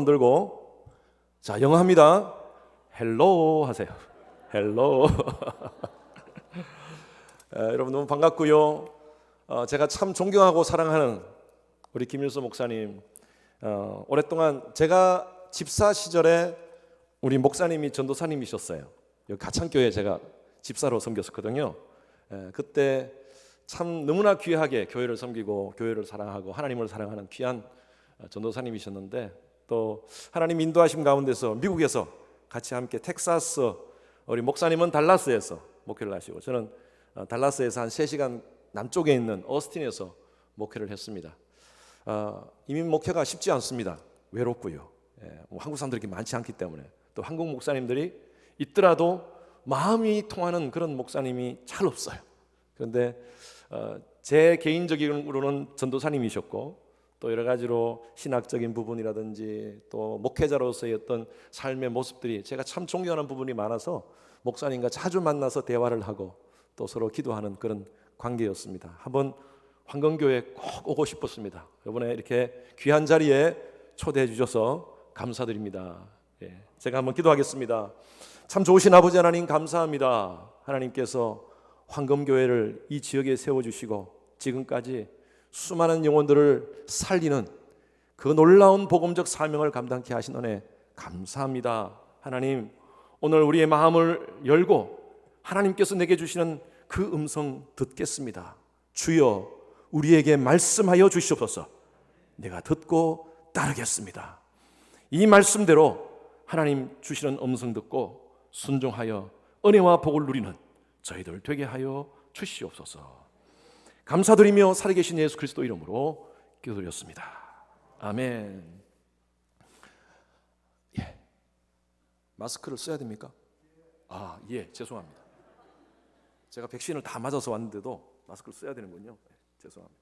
들고 자 영어 합니다. 헬로 하세요. 헬로. 여러분 너무 반갑고요. 제가 참 존경하고 사랑하는 우리 김일수 목사님, 오랫동안 제가 집사 시절에 우리 목사님이 전도사님이셨어요. 여기 가창교회 제가 집사로 섬겼었거든요. 그때 참 너무나 귀하게 교회를 섬기고 교회를 사랑하고 하나님을 사랑하는 귀한 전도사님이셨는데, 또 하나님 인도하심 가운데서 미국에서 같이 함께 텍사스, 우리 목사님은 달라스에서 목회를 하시고 저는 달라스에서 한 3시간 남쪽에 있는 어스틴에서 목회를 했습니다. 이민 목회가 쉽지 않습니다. 외롭고요. 한국 사람들이 이렇게 많지 않기 때문에, 또 한국 목사님들이 있더라도 마음이 통하는 그런 목사님이 잘 없어요. 그런데 제 개인적으로는 전도사님이셨고, 또 여러 가지로 신학적인 부분이라든지 또 목회자로서의 어떤 삶의 모습들이 제가 참 존경하는 부분이 많아서 목사님과 자주 만나서 대화를 하고 또 서로 기도하는 그런 관계였습니다. 한번 황건교회 꼭 오고 싶었습니다. 이번에 이렇게 귀한 자리에 초대해 주셔서 감사드립니다. 제가 한번 기도하겠습니다. 참 좋으신 아버지 하나님 감사합니다. 하나님께서 황금교회를 이 지역에 세워주시고 지금까지 수많은 영혼들을 살리는 그 놀라운 복음적 사명을 감당케 하신 은혜 감사합니다. 하나님, 오늘 우리의 마음을 열고 하나님께서 내게 주시는 그 음성 듣겠습니다. 주여 우리에게 말씀하여 주시옵소서. 내가 듣고 따르겠습니다. 이 말씀대로 하나님 주시는 음성 듣고 순종하여 은혜와 복을 누리는 저희들 되게 하여 주시옵소서. 감사드리며 살아계신 예수 그리스도 이름으로 기도드렸습니다. 아멘. 마스크를 써야 됩니까? 죄송합니다. 제가 백신을 다 맞아서 왔는데도 마스크를 써야 되는군요. 죄송합니다.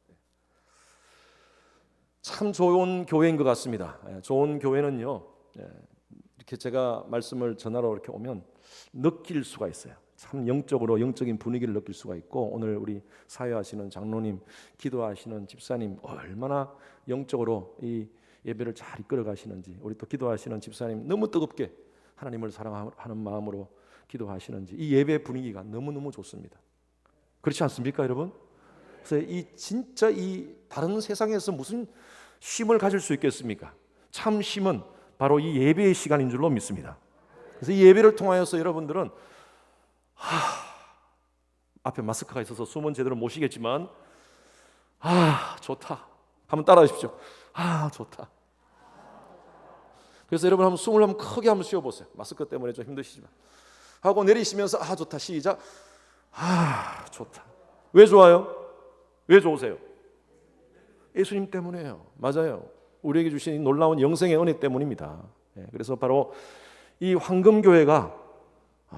참 좋은 교회인 것 같습니다. 좋은 교회는요, 이렇게 제가 말씀을 전하러 이렇게 오면 느낄 수가 있어요. 참 영적으로 영적인 분위기를 느낄 수가 있고, 오늘 우리 사회하시는 장로님, 기도하시는 집사님 얼마나 영적으로 이 예배를 잘 이끌어 가시는지, 우리 또 기도하시는 집사님 너무 뜨겁게 하나님을 사랑하는 마음으로 기도하시는지, 이 예배 분위기가 너무너무 좋습니다. 그렇지 않습니까, 여러분? 그래서 진짜 이 다른 세상에서 무슨 쉼을 가질 수 있겠습니까? 참 쉼은 바로 이 예배의 시간인 줄로 믿습니다. 그래서 이 예배를 통하여서 여러분들은 앞에 마스크가 있어서 숨은 제대로 못 쉬겠지만 좋다 한번 따라해 주십시오. 좋다. 그래서 여러분 한번 숨을 한번 크게 한번 쉬어보세요. 마스크 때문에 좀 힘드시지만 하고 내리시면서 좋다. 시작. 좋다. 왜 좋아요? 왜 좋으세요? 예수님 때문에요. 맞아요. 우리에게 주신 놀라운 영생의 은혜 때문입니다. 그래서 바로 이 황금교회가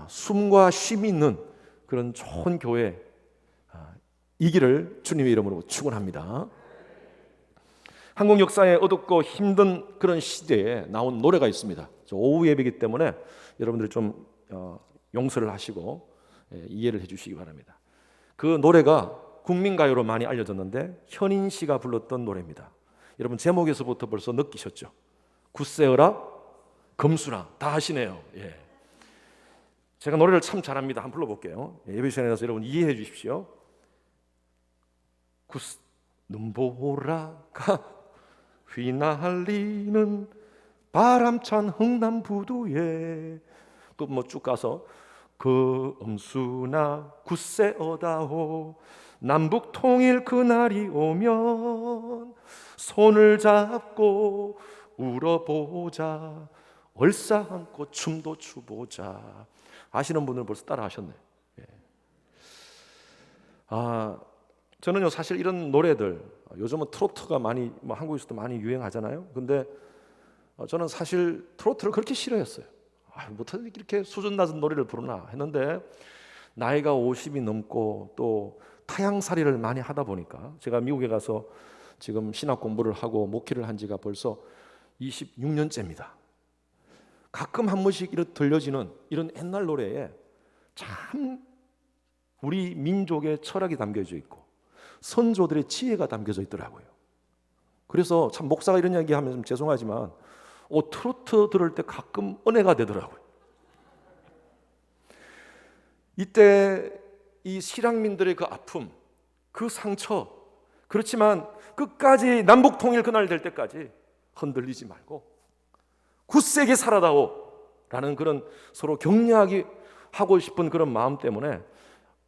숨과 쉼이 있는 그런 좋은 교회 이기를 주님의 이름으로 축원합니다. 한국 역사의 어둡고 힘든 그런 시대에 나온 노래가 있습니다. 오후 예배이기 때문에 여러분들이 좀 용서를 하시고 이해를 해주시기 바랍니다. 그 노래가 국민가요로 많이 알려졌는데 현인 씨가 불렀던 노래입니다. 여러분 제목에서부터 벌써 느끼셨죠? 굳세어라 금수라 다 하시네요. 제가 노래를 참 잘합니다. 한번 불러볼게요. 예배 시간에서 여러분 이해해 주십시오. 눈보라가 휘날리는 바람찬 흥남부두에, 또 뭐 쭉 가서 금수나 굳세어다오 남북 통일 그날이 오면 손을 잡고 울어보자 얼싸안고 춤도 추보자. 아시는 분들은 벌써 따라 하셨네. 저는요 사실 이런 노래들, 요즘은 트로트가 많이 한국에서도 많이 유행하잖아요. 근데 저는 사실 트로트를 그렇게 싫어했어요. 못하게 이렇게 수준 낮은 노래를 부르나 했는데, 나이가 50이 넘고 또 타향살이를 많이 하다 보니까, 제가 미국에 가서 지금 신학 공부를 하고 목회를 한 지가 벌써 26년째입니다. 가끔 한 번씩 이렇게 들려지는 이런 옛날 노래에 참 우리 민족의 철학이 담겨져 있고 선조들의 지혜가 담겨져 있더라고요. 그래서 참 목사가 이런 이야기하면 좀 죄송하지만 트로트 들을 때 가끔 은혜가 되더라고요. 이때 이 실향민들의 그 아픔, 그 상처, 그렇지만 끝까지 남북 통일 그날 될 때까지 흔들리지 말고 굳세게 살아다오 라는 그런 서로 격려하기 하고 싶은 그런 마음 때문에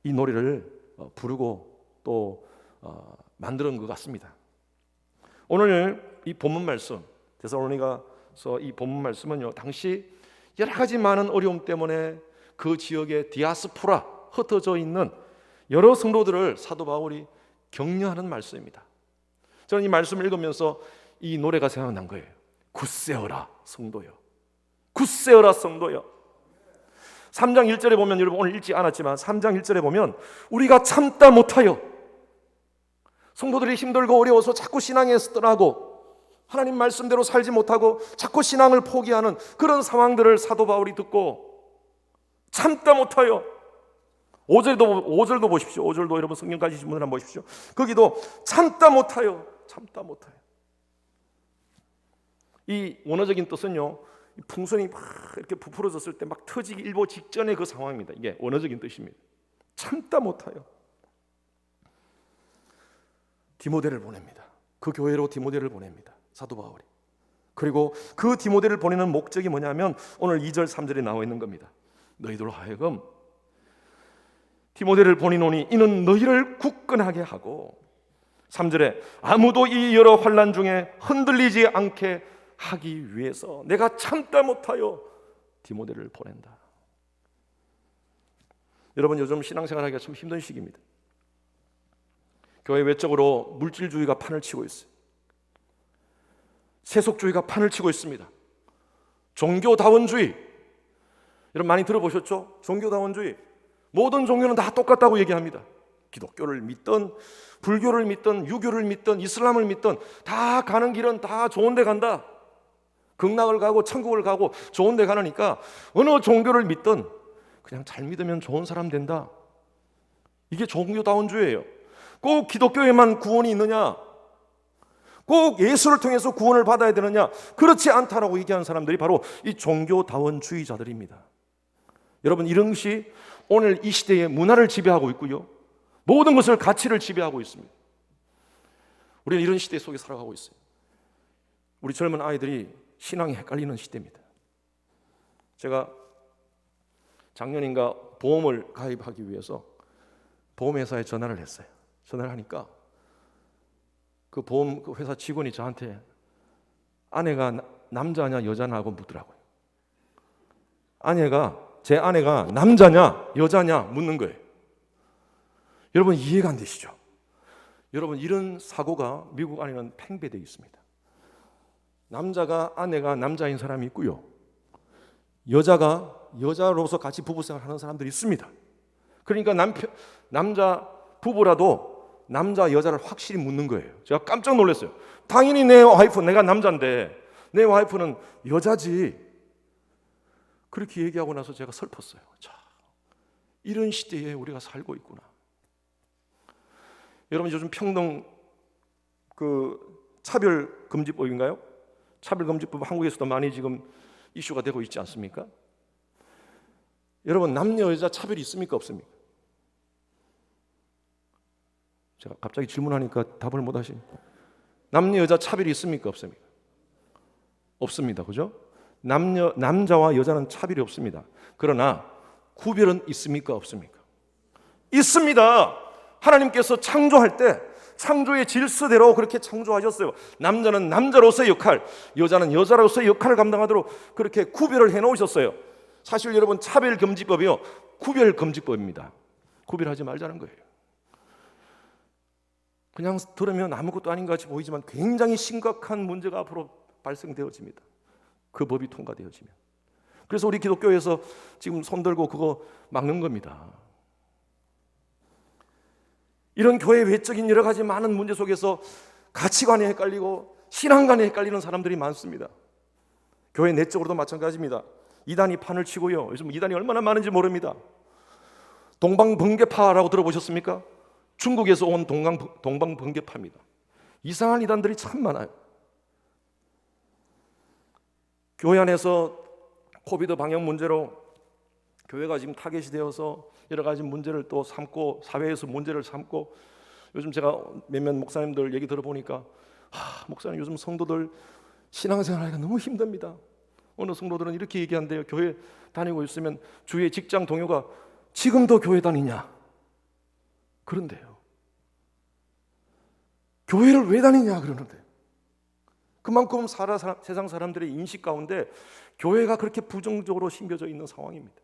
이 노래를 부르고 또 만드는 것 같습니다. 오늘 이 본문 말씀, 데살로니가서 이 본문 말씀은요, 당시 여러 가지 많은 어려움 때문에 그 지역의 디아스포라, 흩어져 있는 여러 성도들을 사도 바울이 격려하는 말씀입니다. 저는 이 말씀을 읽으면서 이 노래가 생각난 거예요. 굳세어라 성도여, 굳세어라 성도여. 3장 1절에 보면, 여러분 오늘 읽지 않았지만 3장 1절에 보면 우리가 참다 못하여, 성도들이 힘들고 어려워서 자꾸 신앙에서 떠나고 하나님 말씀대로 살지 못하고 자꾸 신앙을 포기하는 그런 상황들을 사도 바울이 듣고 참다 못하여, 5절도 보십시오. 5절도 여러분 성경 가지신 분들 한번 보십시오. 거기도 참다 못하여, 참다 못하여. 이 원어적인 뜻은요, 풍선이 막 이렇게 부풀어졌을 때 막 터지기 일보 직전의 그 상황입니다. 이게 원어적인 뜻입니다. 참다 못하여. 디모데를 보냅니다. 그 교회로 디모데를 보냅니다. 사도 바울이. 그리고 그 디모데를 보내는 목적이 뭐냐면 오늘 2절 3절에 나와 있는 겁니다. 너희들로 하여금 디모데를 보내노니 이는 너희를 굳건하게 하고, 3절에 아무도 이 여러 환난 중에 흔들리지 않게 하기 위해서 내가 참다 못하여 디모데를 보낸다. 여러분, 요즘 신앙생활하기가 참 힘든 시기입니다. 교회 외적으로 물질주의가 판을 치고 있어요. 세속주의가 판을 치고 있습니다. 종교다원주의, 여러분 많이 들어보셨죠? 종교다원주의. 모든 종교는 다 똑같다고 얘기합니다. 기독교를 믿든 불교를 믿든 유교를 믿든 이슬람을 믿든 다 가는 길은 다 좋은 데 간다. 극락을 가고 천국을 가고 좋은 데 가니까 어느 종교를 믿든 그냥 잘 믿으면 좋은 사람 된다. 이게 종교다원주의예요. 꼭 기독교에만 구원이 있느냐, 꼭 예수를 통해서 구원을 받아야 되느냐, 그렇지 않다라고 얘기하는 사람들이 바로 이 종교다원주의자들입니다. 여러분, 이런 것이 오늘 이 시대의 문화를 지배하고 있고요, 모든 것을 가치를 지배하고 있습니다. 우리는 이런 시대 속에 살아가고 있어요. 우리 젊은 아이들이 신앙이 헷갈리는 시대입니다. 제가 작년인가 보험을 가입하기 위해서 보험회사에 전화를 했어요. 전화를 하니까 그 보험 회사 직원이 저한테 아내가 남자냐 여자냐 하고 묻더라고요. 제 아내가 남자냐 여자냐 묻는 거예요. 여러분, 이해가 안 되시죠? 여러분, 이런 사고가 미국 안에는 팽배되어 있습니다. 아내가 남자인 사람이 있고요, 여자가 여자로서 같이 부부생활 하는 사람들이 있습니다. 그러니까 남자 부부라도 남자 여자를 확실히 묻는 거예요. 제가 깜짝 놀랐어요. 당연히 내가 남자인데 내 와이프는 여자지. 그렇게 얘기하고 나서 제가 슬펐어요. 자, 이런 시대에 우리가 살고 있구나. 여러분, 요즘 평등 차별금지법인가요? 차별금지법 한국에서도 많이 지금 이슈가 되고 있지 않습니까? 여러분, 남녀 여자 차별이 있습니까 없습니까? 제가 갑자기 질문하니까 답을 못 하시네. 남녀 여자 차별이 있습니까 없습니까? 없습니다. 그죠? 남자와 여자는 차별이 없습니다. 그러나 구별은 있습니까 없습니까? 있습니다. 하나님께서 창조할 때 창조의 질서대로 그렇게 창조하셨어요. 남자는 남자로서의 역할, 여자는 여자로서의 역할을 감당하도록 그렇게 구별을 해놓으셨어요. 사실 여러분, 차별금지법이요, 구별금지법입니다. 구별하지 말자는 거예요. 그냥 들으면 아무것도 아닌 것 같이 보이지만 굉장히 심각한 문제가 앞으로 발생되어집니다. 그 법이 통과되어지면. 그래서 우리 기독교에서 지금 손들고 그거 막는 겁니다. 이런 교회 외적인 여러 가지 많은 문제 속에서 가치관이 헷갈리고 신앙관이 헷갈리는 사람들이 많습니다. 교회 내적으로도 마찬가지입니다. 이단이 판을 치고요, 요즘 이단이 얼마나 많은지 모릅니다. 동방번개파라고 들어보셨습니까? 중국에서 온 동방번개파입니다. 이상한 이단들이 참 많아요. 교회 안에서 코비드 방역 문제로 교회가 지금 타겟이 되어서 여러 가지 문제를 또 삼고, 사회에서 문제를 삼고, 요즘 제가 몇몇 목사님들 얘기 들어보니까 목사님 요즘 성도들 신앙생활하기가 너무 힘듭니다. 어느 성도들은 이렇게 얘기한대요. 교회 다니고 있으면 주위의 직장 동료가 지금도 교회 다니냐 그런데요. 교회를 왜 다니냐 그러는데, 그만큼 세상 사람들의 인식 가운데 교회가 그렇게 부정적으로 심겨져 있는 상황입니다.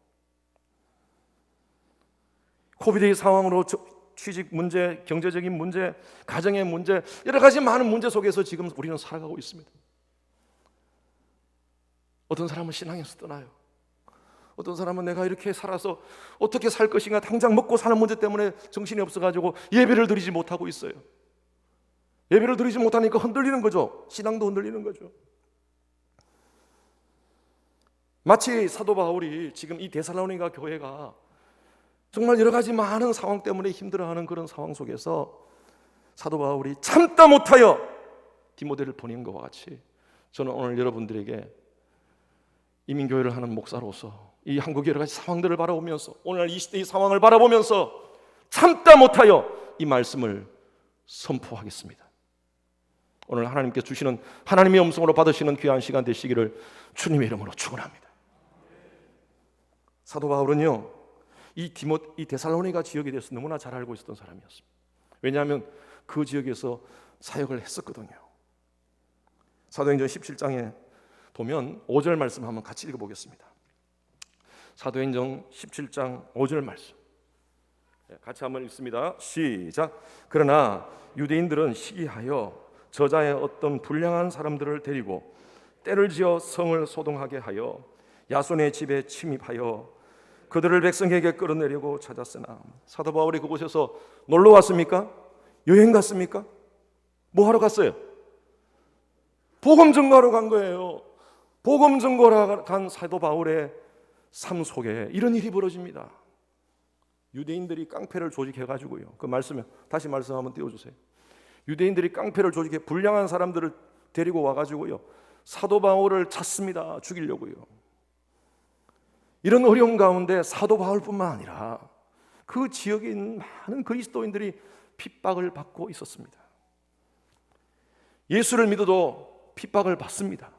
코비드의 상황으로 취직 문제, 경제적인 문제, 가정의 문제, 여러 가지 많은 문제 속에서 지금 우리는 살아가고 있습니다. 어떤 사람은 신앙에서 떠나요. 어떤 사람은 내가 이렇게 살아서 어떻게 살 것인가, 당장 먹고 사는 문제 때문에 정신이 없어가지고 예배를 드리지 못하고 있어요. 예배를 드리지 못하니까 흔들리는 거죠. 신앙도 흔들리는 거죠. 마치 사도 바울이 지금 이 데살로니가 교회가 정말 여러 가지 많은 상황 때문에 힘들어하는 그런 상황 속에서 사도 바울이 참다 못하여 디모데를 보낸 것과 같이, 저는 오늘 여러분들에게 이민교회를 하는 목사로서 이 한국의 여러 가지 상황들을 바라보면서, 오늘날 이 시대의 상황을 바라보면서 참다 못하여 이 말씀을 선포하겠습니다. 오늘 하나님께 주시는, 하나님의 음성으로 받으시는 귀한 시간 되시기를 주님의 이름으로 축원합니다. 사도 바울은요, 이 데살로니가 지역에 대해서 너무나 잘 알고 있었던 사람이었습니다. 왜냐하면 그 지역에서 사역을 했었거든요. 사도행전 17장에 보면 5절 말씀 한번 같이 읽어보겠습니다. 사도행전 17장 5절 말씀 같이 한번 읽습니다. 시작. 그러나 유대인들은 시기하여 저자의 어떤 불량한 사람들을 데리고 때를 지어 성을 소동하게 하여 야손의 집에 침입하여 그들을 백성에게 끌어내려고 찾았으나, 사도 바울이 그곳에서 놀러 왔습니까? 여행 갔습니까? 뭐 하러 갔어요? 복음 전가하러 간 거예요. 복음 전가하러 간 사도 바울의 삶 속에 이런 일이 벌어집니다. 유대인들이 깡패를 조직해가지고요, 그 말씀에 다시 말씀 한번 띄워주세요. 유대인들이 깡패를 조직해 불량한 사람들을 데리고 와가지고요, 사도 바울을 찾습니다. 죽이려고요. 이런 어려움 가운데 사도 바울뿐만 아니라 그 지역에 있는 많은 그리스도인들이 핍박을 받고 있었습니다. 예수를 믿어도 핍박을 받습니다.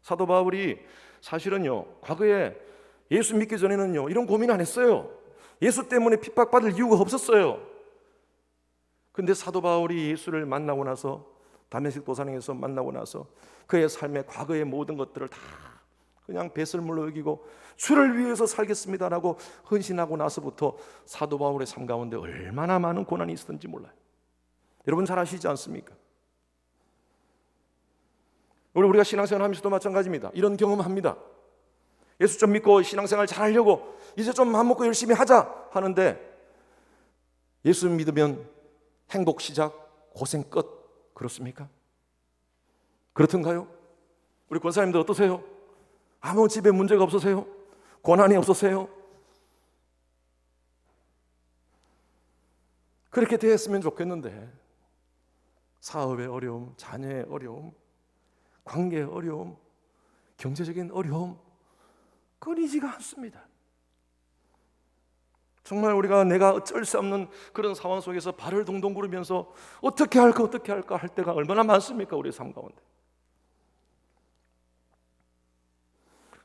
사도 바울이 사실은요, 과거에 예수 믿기 전에는요, 이런 고민 안 했어요. 예수 때문에 핍박받을 이유가 없었어요. 근데 사도 바울이 예수를 만나고 나서, 다메섹 도상에서 만나고 나서 그의 삶의 과거의 모든 것들을 다 그냥 배설물로 여기고 주를 위해서 살겠습니다라고 헌신하고 나서부터 사도 바울의 삶 가운데 얼마나 많은 고난이 있었는지 몰라요. 여러분 잘 아시지 않습니까? 우리가 신앙생활 하면서도 마찬가지입니다. 이런 경험합니다. 예수 좀 믿고 신앙생활 잘하려고 이제 좀 마음먹고 열심히 하자 하는데, 예수 믿으면 행복 시작, 고생 끝, 그렇습니까? 그렇던가요? 우리 권사님들 어떠세요? 아무 집에 문제가 없으세요? 고난이 없으세요? 그렇게 됐으면 좋겠는데, 사업의 어려움, 자녀의 어려움, 관계의 어려움, 경제적인 어려움 끊이지가 않습니다. 정말 우리가 내가 어쩔 수 없는 그런 상황 속에서 발을 동동 구르면서 어떻게 할까 할 때가 얼마나 많습니까? 우리의 삶 가운데.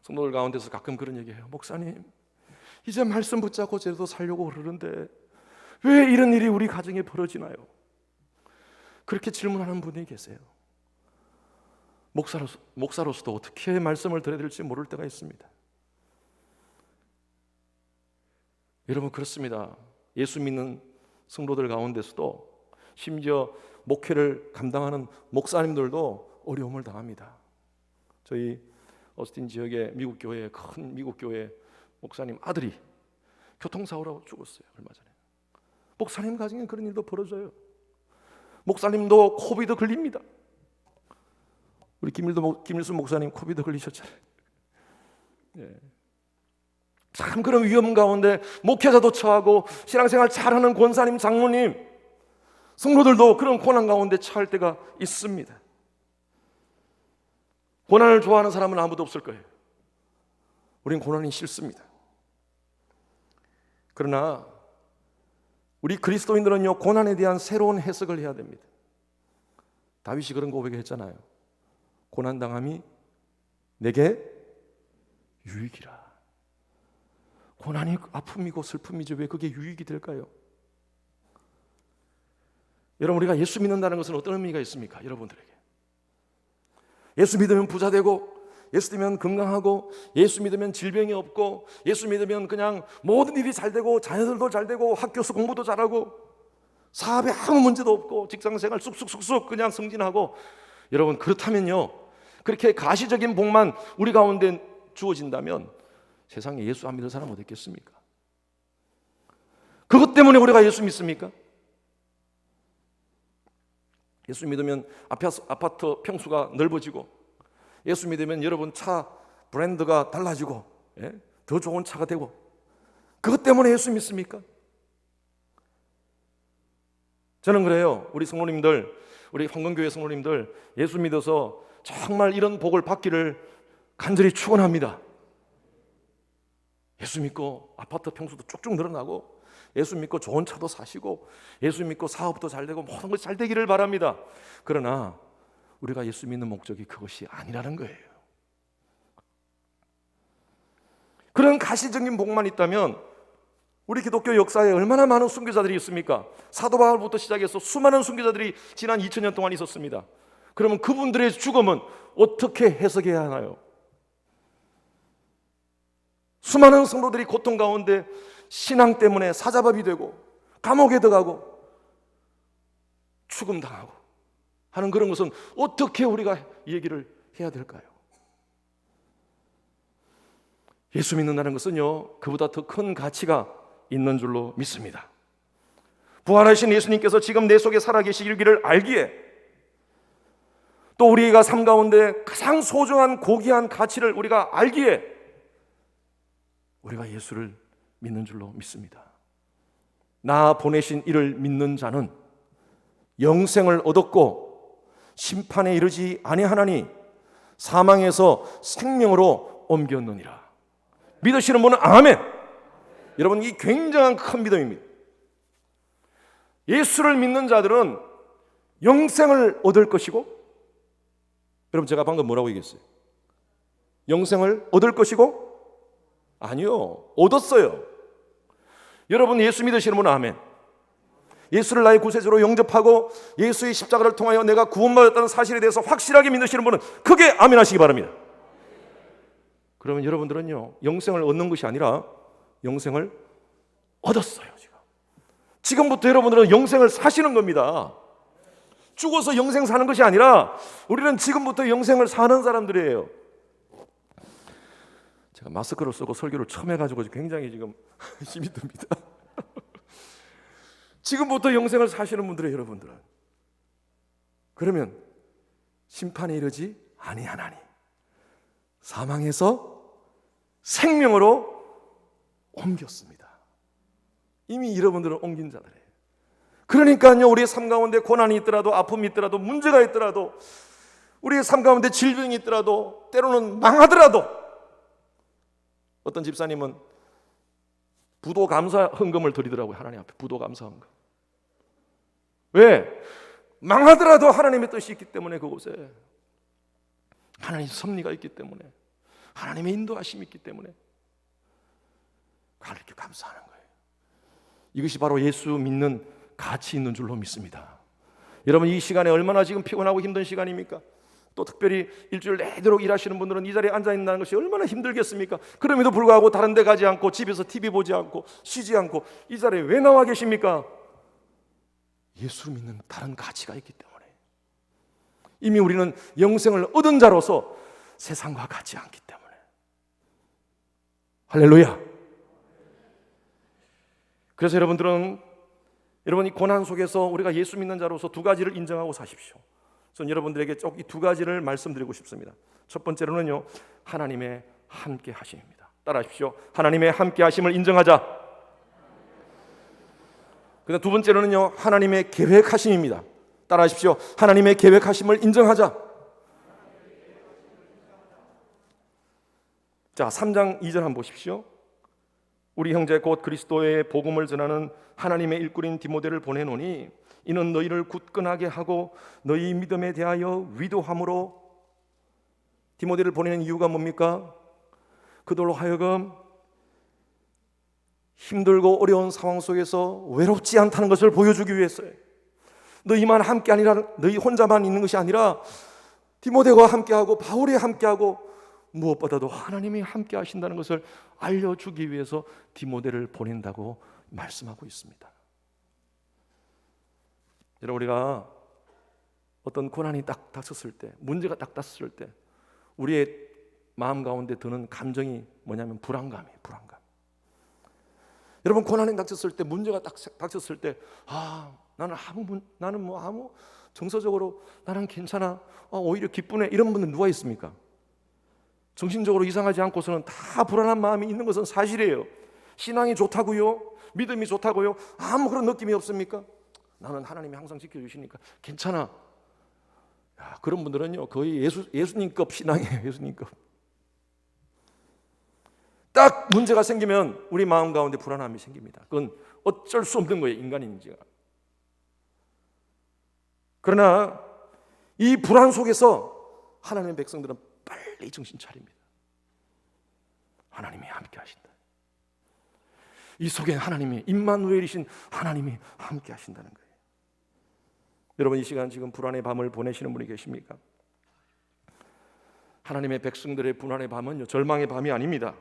성도들 가운데서 가끔 그런 얘기해요. 목사님, 이제 말씀 붙잡고 제대로 살려고 그러는데 왜 이런 일이 우리 가정에 벌어지나요? 그렇게 질문하는 분이 계세요. 목사로서도 어떻게 말씀을 드려야 될지 모를 때가 있습니다. 여러분 그렇습니다. 예수 믿는 성도들 가운데서도 심지어 목회를 감당하는 목사님들도 어려움을 당합니다. 저희 오스틴 지역의 미국 교회, 큰 미국 교회 목사님 아들이 교통사고로 죽었어요. 얼마 전에. 목사님 가정에 그런 일도 벌어져요. 목사님도 코비드 걸립니다. 우리 김일수 목사님 코비드 걸리셨잖아요. 예. 참 그런 위험 가운데 목회자도 처하고 신앙생활 잘하는 권사님, 장로님, 성도들도 그런 고난 가운데 처할 때가 있습니다. 고난을 좋아하는 사람은 아무도 없을 거예요. 우린 고난이 싫습니다. 그러나 우리 그리스도인들은요, 고난에 대한 새로운 해석을 해야 됩니다. 다윗이 그런 고백을 했잖아요. 고난당함이 내게 유익이라. 고난이 아픔이고 슬픔이죠. 왜 그게 유익이 될까요? 여러분, 우리가 예수 믿는다는 것은 어떤 의미가 있습니까? 여러분들에게 예수 믿으면 부자 되고, 예수 믿으면 건강하고, 예수 믿으면 질병이 없고, 예수 믿으면 그냥 모든 일이 잘 되고, 자녀들도 잘 되고, 학교에서 공부도 잘하고, 사업에 아무 문제도 없고, 직장생활 쑥쑥쑥쑥 그냥 승진하고. 여러분, 그렇다면요, 그렇게 가시적인 복만 우리 가운데 주어진다면 세상에 예수 안 믿을 사람 어디 있겠습니까? 그것 때문에 우리가 예수 믿습니까? 예수 믿으면 아파트 평수가 넓어지고, 예수 믿으면 여러분 차 브랜드가 달라지고, 더 좋은 차가 되고, 그것 때문에 예수 믿습니까? 저는 그래요. 우리 성도님들, 우리 황금교회 성도님들, 예수 믿어서 정말 이런 복을 받기를 간절히 축원합니다. 예수 믿고 아파트 평수도 쭉쭉 늘어나고, 예수 믿고 좋은 차도 사시고, 예수 믿고 사업도 잘 되고, 모든 것이 잘 되기를 바랍니다. 그러나 우리가 예수 믿는 목적이 그것이 아니라는 거예요. 그런 가시적인 복만 있다면 우리 기독교 역사에 얼마나 많은 순교자들이 있습니까? 사도 바울부터 시작해서 수많은 순교자들이 지난 2000년 동안 있었습니다. 그러면 그분들의 죽음은 어떻게 해석해야 하나요? 수많은 성도들이 고통 가운데 신앙 때문에 사자밥이 되고, 감옥에 들어가고, 죽음당하고 하는 그런 것은 어떻게 우리가 얘기를 해야 될까요? 예수 믿는다는 것은요, 그보다 더 큰 가치가 있는 줄로 믿습니다. 부활하신 예수님께서 지금 내 속에 살아계시기를 알기에, 또 우리가 삶 가운데 가장 소중한 고귀한 가치를 우리가 알기에 우리가 예수를 믿는 줄로 믿습니다. 나 보내신 이를 믿는 자는 영생을 얻었고 심판에 이르지 아니하나니 사망에서 생명으로 옮겼느니라. 믿으시는 분은 아멘. 여러분, 이 굉장한 큰 믿음입니다. 예수를 믿는 자들은 영생을 얻을 것이고, 여러분 제가 방금 뭐라고 얘기했어요? 영생을 얻을 것이고? 아니요, 얻었어요. 여러분 예수 믿으시는 분은 아멘. 예수를 나의 구세주로 영접하고 예수의 십자가를 통하여 내가 구원받았다는 사실에 대해서 확실하게 믿으시는 분은 크게 아멘 하시기 바랍니다. 그러면 여러분들은요, 영생을 얻는 것이 아니라 영생을 얻었어요. 지금부터 여러분들은 영생을 사시는 겁니다. 죽어서 영생 사는 것이 아니라 우리는 지금부터 영생을 사는 사람들이에요. 제가 마스크를 쓰고 설교를 처음 해가지고 굉장히 지금 힘이 듭니다. 지금부터 영생을 사시는 분들이에요, 여러분들은. 그러면 심판에 이르지 아니하나니 사망에서 생명으로 옮겼습니다. 이미 여러분들은 옮긴 자들이에요. 그러니까요, 우리의 삶 가운데 고난이 있더라도, 아픔이 있더라도, 문제가 있더라도, 우리의 삶 가운데 질병이 있더라도, 때로는 망하더라도, 어떤 집사님은 부도 감사 헌금을 드리더라고요. 하나님 앞에 부도 감사 헌금. 왜? 망하더라도 하나님의 뜻이 있기 때문에, 그곳에 하나님의 섭리가 있기 때문에, 하나님의 인도하심이 있기 때문에 하나님께 감사하는 거예요. 이것이 바로 예수 믿는 가치 있는 줄로 믿습니다. 여러분, 이 시간에 얼마나 지금 피곤하고 힘든 시간입니까? 또 특별히 일주일 내도록 일하시는 분들은 이 자리에 앉아있는 것이 얼마나 힘들겠습니까? 그럼에도 불구하고 다른 데 가지 않고, 집에서 TV 보지 않고, 쉬지 않고 이 자리에 왜 나와 계십니까? 예수를 믿는 다른 가치가 있기 때문에. 이미 우리는 영생을 얻은 자로서 세상과 같지 않기 때문에. 할렐루야. 그래서 여러분들은, 여러분 이 고난 속에서 우리가 예수 믿는 자로서 두 가지를 인정하고 사십시오. 저는 여러분들에게 이 두 가지를 말씀드리고 싶습니다. 첫 번째로는요, 하나님의 함께 하심입니다. 따라하십시오. 하나님의 함께 하심을 인정하자. 그다음 두 번째로는요, 하나님의 계획하심입니다. 따라하십시오. 하나님의 계획하심을 인정하자. 자, 3장 2절 한번 보십시오. 우리 형제 곧 그리스도의 복음을 전하는 하나님의 일꾼인 디모데를 보내노니 이는 너희를 굳건하게 하고 너희 믿음에 대하여 위도함으로. 디모데를 보내는 이유가 뭡니까? 그들로 하여금 힘들고 어려운 상황 속에서 외롭지 않다는 것을 보여주기 위해서요. 너희만 함께 아니라, 너희 혼자만 있는 것이 아니라 디모데와 함께하고 바울이 함께하고 무엇보다도 하나님이 함께 하신다는 것을 알려주기 위해서 디모데를 보낸다고 말씀하고 있습니다. 여러분, 우리가 어떤 고난이 딱 닥쳤을 때, 문제가 딱 닥쳤을 때 우리의 마음 가운데 드는 감정이 뭐냐면 불안감이에요. 불안감. 여러분, 고난이 닥쳤을 때, 문제가 딱 닥쳤을 때, 나는 뭐 아무 정서적으로 나는 괜찮아, 오히려 기쁘네, 이런 분들 누가 있습니까? 정신적으로 이상하지 않고서는 다 불안한 마음이 있는 것은 사실이에요. 신앙이 좋다고요? 믿음이 좋다고요? 아무 그런 느낌이 없습니까? 나는 하나님이 항상 지켜주시니까 괜찮아. 야, 그런 분들은요 거의 예수님급 신앙이에요. 예수님급. 딱 문제가 생기면 우리 마음 가운데 불안함이 생깁니다. 그건 어쩔 수 없는 거예요, 인간인지가. 그러나 이 불안 속에서 하나님의 백성들은 빨리 정신 차립니다. 하나님이 함께 하신다. 이 속에 하나님이, 임마누엘이신 하나님이 함께 하신다는 거예요. 여러분, 이 시간 지금 불안의 밤을 보내시는 분이 계십니까? 하나님의 백성들의 불안의 밤은요, 절망의 밤이 아닙니다.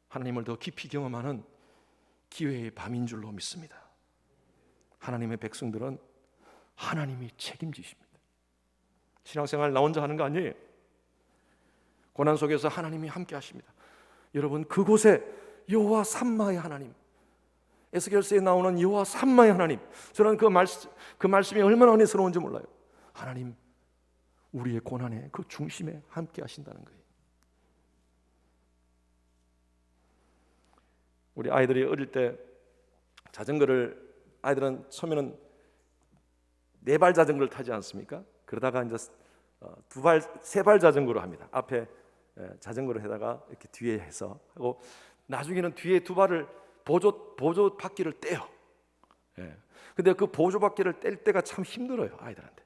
하나님을 더 깊이 경험하는 기회의 밤인 줄로 믿습니다. 하나님의 백성들은 하나님이 책임지십니다. 신앙생활 나 혼자 하는 거 아니에요. 고난 속에서 하나님이 함께 하십니다. 여러분, 그곳에 여호와 삼마의 하나님, 에스겔서에 나오는 여호와 삼마의 하나님, 저는 그 말씀이 얼마나 은혜스러운지 몰라요. 하나님, 우리의 고난의 그 중심에 함께 하신다는 거예요. 우리 아이들이 어릴 때 자전거를, 아이들은 처음에는 4발 자전거를 타지 않습니까? 그러다가 이제 2발, 3발 자전거로 합니다. 앞에 자전거를 해다가 이렇게 뒤에 해서 하고, 나중에는 뒤에 2발을 보조 바퀴를 떼요. 근데 그 보조 바퀴를 뗄 때가 참 힘들어요, 아이들한테.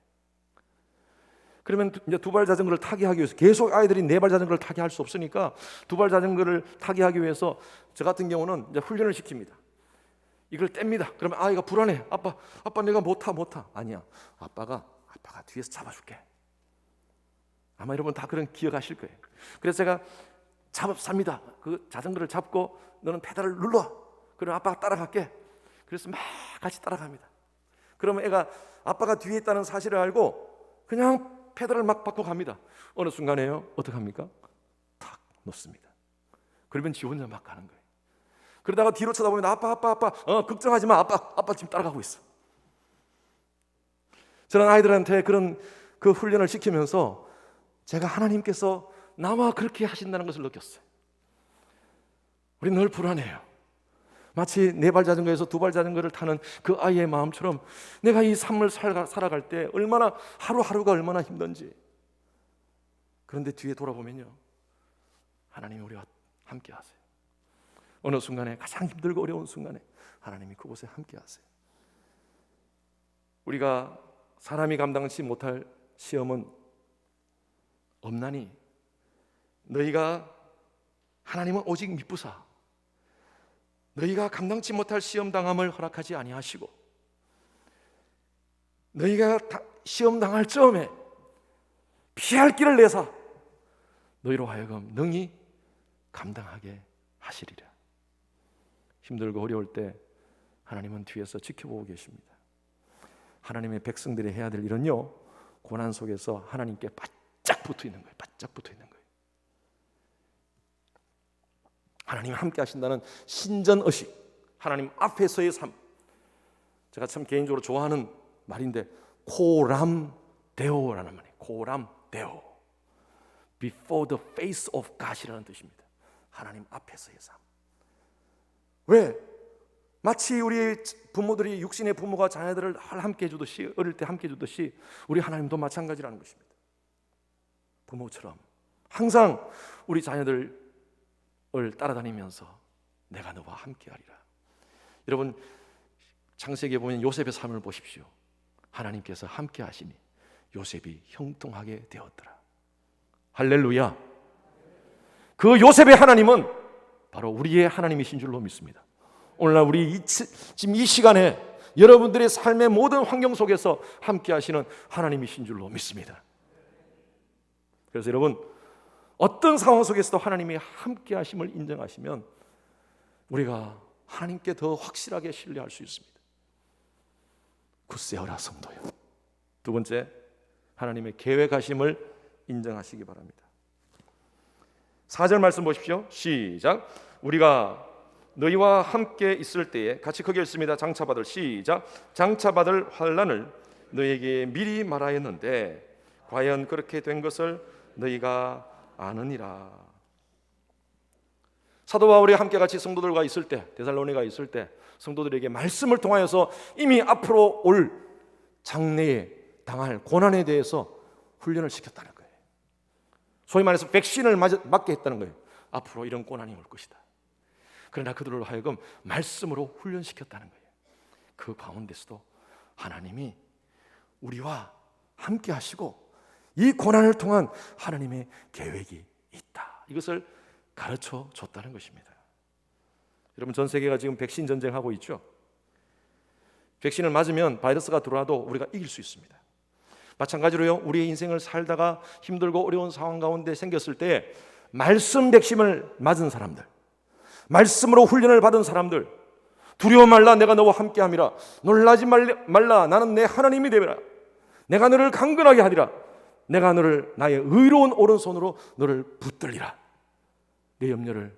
그러면 이제 2발 자전거를 타게 하기 위해서, 계속 아이들이 4발 자전거를 타게 할 수 없으니까 2발 자전거를 타게 하기 위해서 저 같은 경우는 이제 훈련을 시킵니다. 이걸 뗍니다. 그러면 아이가 불안해. 아빠 내가 못 타. 아니야, 아빠가 뒤에서 잡아줄게. 아마 여러분 다 그런 기억하실 거예요. 그래서 제가 삽니다. 그 자전거를 잡고 너는 페달을 눌러. 그럼 아빠가 따라갈게. 그래서 막 같이 따라갑니다. 그러면 애가 아빠가 뒤에 있다는 사실을 알고 그냥 페달을 막 밟고 갑니다. 어느 순간에요, 어떻게 합니까? 탁 놓습니다. 그러면 지 혼자 막 가는 거예요. 그러다가 뒤로 쳐다보면 아빠 걱정하지 마. 아빠 지금 따라가고 있어. 저는 아이들한테 그 훈련을 시키면서 제가 하나님께서 나와 그렇게 하신다는 것을 느꼈어요. 우리 늘 불안해요. 마치 4발 자전거에서 2발 자전거를 타는 그 아이의 마음처럼 내가 이 삶을 살아갈 때 얼마나 하루하루가 얼마나 힘든지. 그런데 뒤에 돌아보면요, 하나님이 우리와 함께 하세요. 어느 순간에, 가장 힘들고 어려운 순간에 하나님이 그곳에 함께 하세요. 우리가 사람이 감당치 못할 시험은 없나니 너희가, 하나님은 오직 미쁘사 너희가 감당치 못할 시험 당함을 허락하지 아니하시고 너희가 시험 당할 즈음에 피할 길을 내사 너희로 하여금 능히 감당하게 하시리라. 힘들고 어려울 때 하나님은 뒤에서 지켜보고 계십니다. 하나님의 백성들이 해야 될 일은요, 고난 속에서 하나님께 바짝 붙어 있는 거예요. 바짝 붙어 있는 거예요. 하나님 함께 하신다는 신전의식, 하나님 앞에서의 삶. 제가 참 개인적으로 좋아하는 말인데, 코람데오라는 말이에요. 코람데오, Before the face of God이라는 뜻입니다. 하나님 앞에서의 삶. 왜? 마치 우리 부모들이, 육신의 부모가 자녀들을 함께 해주듯이, 어릴 때 함께 해주듯이 우리 하나님도 마찬가지라는 것입니다. 부모처럼 항상 우리 자녀들을 따라다니면서 내가 너와 함께하리라. 여러분, 창세기에 보면 요셉의 삶을 보십시오. 하나님께서 함께 하시니 요셉이 형통하게 되었더라. 할렐루야. 그 요셉의 하나님은 바로 우리의 하나님이신 줄로 믿습니다. 오늘날 우리 지금 이 시간에 여러분들의 삶의 모든 환경 속에서 함께 하시는 하나님이신 줄로 믿습니다. 그래서 여러분, 어떤 상황 속에서도 하나님이 함께 하심을 인정하시면 우리가 하나님께 더 확실하게 신뢰할 수 있습니다. 굳세어라 성도요. 두 번째, 하나님의 계획하심을 인정하시기 바랍니다. 4절 말씀 보십시오. 시작. 우리가 너희와 함께 있을 때에, 같이 크게 읽습니다. 장차받을, 시작. 장차받을 환난을 너희에게 미리 말하였는데 과연 그렇게 된 것을 너희가 아느니라. 사도 바울이 함께 같이 성도들과 있을 때, 데살로니가 있을 때 성도들에게 말씀을 통하여서 이미 앞으로 올 장래에 당할 고난에 대해서 훈련을 시켰다는 거예요. 소위 말해서 백신을 맞게 했다는 거예요. 앞으로 이런 고난이 올 것이다. 그러나 그들로 하여금 말씀으로 훈련시켰다는 거예요. 그 가운데서도 하나님이 우리와 함께 하시고 이 고난을 통한 하나님의 계획이 있다. 이것을 가르쳐 줬다는 것입니다. 여러분, 전 세계가 지금 백신 전쟁하고 있죠. 백신을 맞으면 바이러스가 들어와도 우리가 이길 수 있습니다. 마찬가지로요, 우리의 인생을 살다가 힘들고 어려운 상황 가운데 생겼을 때 말씀 백신을 맞은 사람들, 말씀으로 훈련을 받은 사람들, 두려워 말라 내가 너와 함께함이라, 놀라지 말라 나는 내 하나님이 되리라, 내가 너를 강건하게 하리라, 내가 너를 나의 의로운 오른손으로 너를 붙들리라, 내 염려를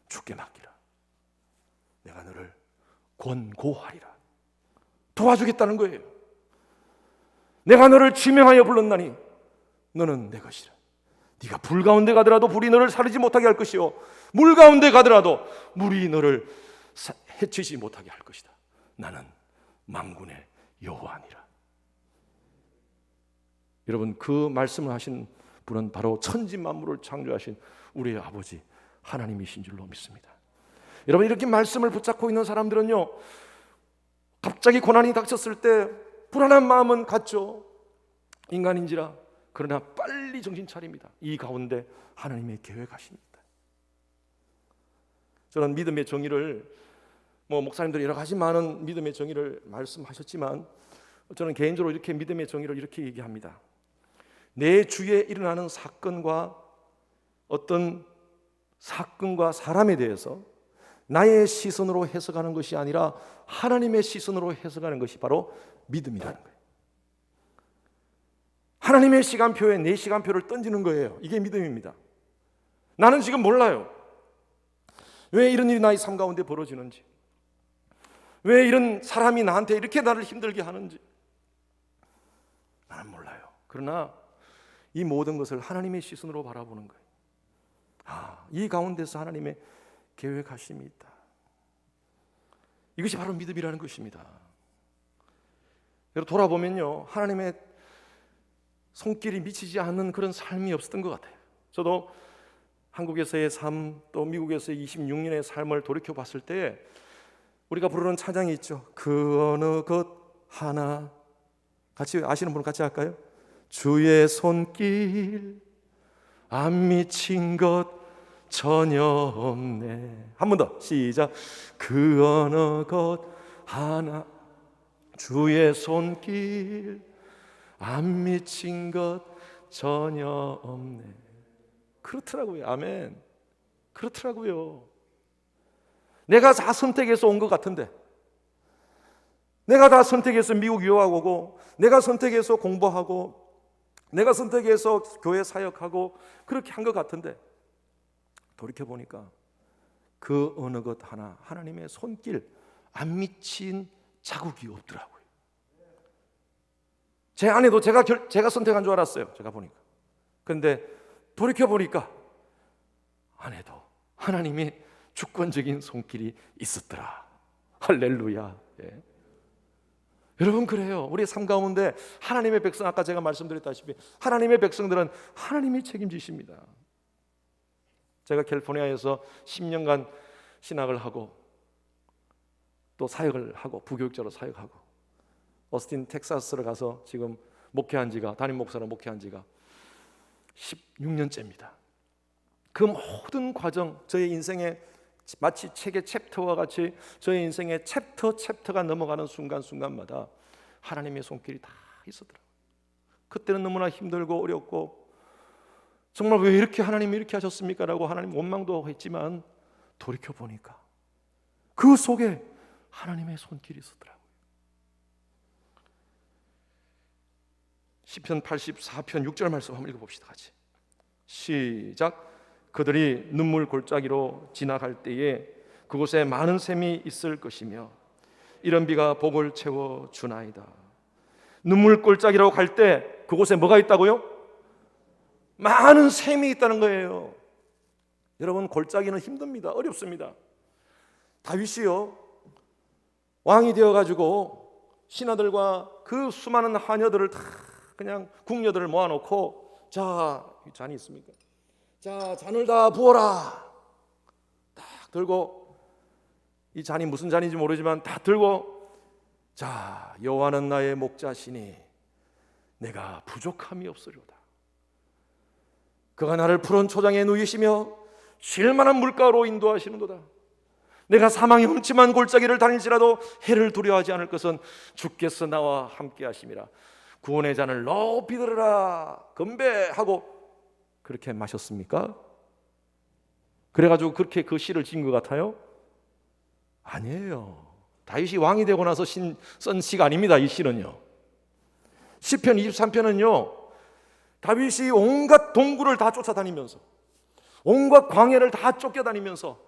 주께 맡기라, 내가 너를 권고하리라. 도와주겠다는 거예요. 내가 너를 지명하여 불렀나니 너는 내 것이라. 네가 불 가운데 가더라도 불이 너를 사르지 못하게 할 것이요, 물 가운데 가더라도 물이 너를 해치지 못하게 할 것이다. 나는 만군의 여호와니라. 여러분, 그 말씀을 하신 분은 바로 천지 만물을 창조하신 우리의 아버지 하나님이신 줄로 믿습니다. 여러분, 이렇게 말씀을 붙잡고 있는 사람들은요, 갑자기 고난이 닥쳤을 때 불안한 마음은 갖죠. 인간인지라. 그러나 빨리 정신 차립니다. 이 가운데 하나님의 계획하십니다. 저는 믿음의 정의를, 목사님들이 여러 가지 많은 믿음의 정의를 말씀하셨지만 저는 개인적으로 이렇게 믿음의 정의를 이렇게 얘기합니다. 내 주위에 일어나는 사건과 어떤 사건과 사람에 대해서 나의 시선으로 해석하는 것이 아니라 하나님의 시선으로 해석하는 것이 바로 믿음이라는 거예요. 하나님의 시간표에 내 시간표를 던지는 거예요. 이게 믿음입니다. 나는 지금 몰라요. 왜 이런 일이 나의 삶 가운데 벌어지는지, 왜 이런 사람이 나한테 이렇게 나를 힘들게 하는지 나는 몰라요. 그러나 이 모든 것을 하나님의 시선으로 바라보는 거예요. 이 가운데서 하나님의 계획하심이 있다. 이것이 바로 믿음이라는 것입니다. 여러분, 돌아보면요, 하나님의 손길이 미치지 않는 그런 삶이 없었던 것 같아요. 저도 한국에서의 삶, 또 미국에서의 26년의 삶을 돌이켜 봤을 때 우리가 부르는 찬양이 있죠. 그 어느 것 하나, 같이 아시는 분 같이 할까요? 주의 손길 안 미친 것 전혀 없네. 한 번 더, 시작. 그 어느 것 하나, 주의 손길 안 미친 것 전혀 없네. 그렇더라고요. 아멘. 그렇더라고요. 내가 다 선택해서 온 것 같은데, 내가 다 선택해서 미국 유학 오고, 내가 선택해서 공부하고, 내가 선택해서 교회 사역하고 그렇게 한 것 같은데 돌이켜보니까 그 어느 것 하나 하나님의 손길 안 미친 자국이 없더라고요. 제 아내도 제가 선택한 줄 알았어요. 제가 보니까. 그런데 돌이켜보니까 아내도 하나님의 주권적인 손길이 있었더라. 할렐루야. 예. 여러분, 그래요. 우리의 삶 가운데 하나님의 백성, 아까 제가 말씀드렸다시피 하나님의 백성들은 하나님이 책임지십니다. 제가 캘리포니아에서 10년간 신학을 하고 또 사역을 하고 부교육자로 사역하고 어스틴 텍사스를 가서 지금 목회한 지가 담임 목사로 목회한 지가 16년째입니다. 그 모든 과정, 저의 인생의 마치 책의 챕터와 같이 저의 인생의 챕터가 넘어가는 순간순간마다 하나님의 손길이 다 있었더라고요. 그때는 너무나 힘들고 어렵고 정말 왜 이렇게 하나님이 이렇게 하셨습니까? 라고 하나님 원망도 했지만 돌이켜보니까 그 속에 하나님의 손길이 있었더라고요. 시편 84편 6절 말씀 한번 읽어봅시다. 같이 시작. 그들이 눈물 골짜기로 지나갈 때에 그곳에 많은 샘이 있을 것이며 이런 비가 복을 채워주나이다. 눈물 골짜기로 갈 때 그곳에 뭐가 있다고요? 많은 샘이 있다는 거예요. 여러분, 골짜기는 힘듭니다. 어렵습니다. 다윗이요, 왕이 되어가지고 신하들과 그 수많은 하녀들을 다 그냥 궁녀들을 모아놓고, 자, 이 잔이 있습니까? 자, 잔을 다 부어라. 딱 들고, 이 잔이 무슨 잔인지 모르지만 다 들고, 자, 여호와는 나의 목자시니 내가 부족함이 없으리로다. 그가 나를 푸른 초장에 누이시며 쉴 만한 물가로 인도하시는도다. 내가 사망의 흠침한 골짜기를 다닐지라도 해를 두려워하지 않을 것은 주께서 나와 함께 하심이라. 구원의 잔을 높이 들으라 건배하고 그렇게 마셨습니까? 그래가지고 그렇게 그 시를 지은 것 같아요? 아니에요. 다윗이 왕이 되고 나서 쓴 시가 아닙니다. 이 시는요, 시편 23편은요 다윗이 온갖 동굴을 다 쫓아다니면서 온갖 광야를 다 쫓겨다니면서